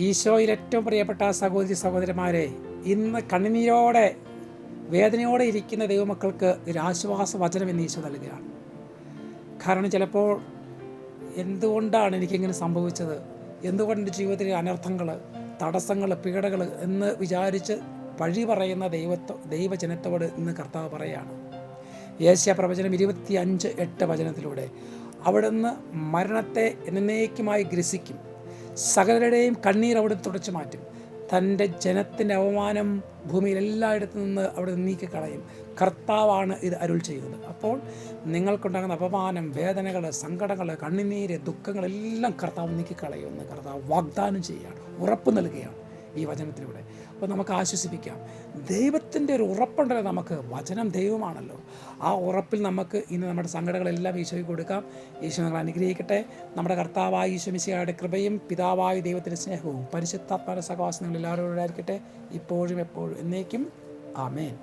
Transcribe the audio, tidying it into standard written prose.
ഈശോയിൽ ഏറ്റവും പ്രിയപ്പെട്ട സഹോദരി സഹോദരന്മാരെ, ഇന്ന് കണ്ണുനീരോടെ വേദനയോടെ ഇരിക്കുന്ന ദൈവമക്കൾക്ക് ഒരു ആശ്വാസ വചനം എന്ന് ഈശോ നൽകുകയാണ്. കാരണം ചിലപ്പോൾ എന്തുകൊണ്ടാണ് എനിക്കിങ്ങനെ സംഭവിച്ചത്, എന്തുകൊണ്ട് ജീവിതത്തിലെ അനർത്ഥങ്ങൾ, തടസ്സങ്ങൾ, പീഡകൾ എന്ന് വിചാരിച്ച് പഴി പറയുന്ന ദൈവജനത്തോട് ഇന്ന് കർത്താവ് പറയുകയാണ്. യേശയ്യാ പ്രവചനം 25:8 വചനത്തിലൂടെ അവിടുന്ന് മരണത്തെ എന്നേക്കുമായി ഗ്രസിക്കും, സകലരുടെയും കണ്ണീർ അവിടെ തുടച്ചു മാറ്റും, തൻ്റെ ജനത്തിൻ്റെ അവമാനം ഭൂമിയിൽ എല്ലായിടത്തു നിന്ന് അവിടെ നീക്കിക്കളയും. കർത്താവാണ് ഇത് അരുൾ ചെയ്യുന്നത്. അപ്പോൾ നിങ്ങൾക്കുണ്ടാകുന്ന അപമാനം, വേദനകൾ, സങ്കടങ്ങൾ, കണ്ണുനീര്, ദുഃഖങ്ങളെല്ലാം കർത്താവ് നീക്കിക്കളയുമെന്ന് കർത്താവ് വാഗ്ദാനം ചെയ്യുകയാണ്, ഉറപ്പ് നൽകുകയാണ് ഈ വചനത്തിലൂടെ. അപ്പോൾ നമുക്ക് ആശ്വസിപ്പിക്കാം. ദൈവത്തിൻ്റെ ഒരു ഉറപ്പുണ്ടല്ലോ നമുക്ക്. വചനം ദൈവമാണല്ലോ. ആ ഉറപ്പിൽ നമുക്ക് ഇന്ന് നമ്മുടെ സങ്കടങ്ങളെല്ലാം ഈശോയ്ക്ക് കൊടുക്കാം. ഈശോ ഞങ്ങൾ അനുഗ്രഹിക്കട്ടെ. നമ്മുടെ കർത്താവായ ഈശോ മിശിഹായുടെ കൃപയും പിതാവായ ദൈവത്തിൻ്റെ സ്നേഹവും പരിശുദ്ധാത്മാവിന്റെ സഹവാസം നിങ്ങൾ എല്ലാവരോടും ആയിരിക്കട്ടെ, ഇപ്പോഴും എപ്പോഴും എന്നേക്കും. ആമേൻ.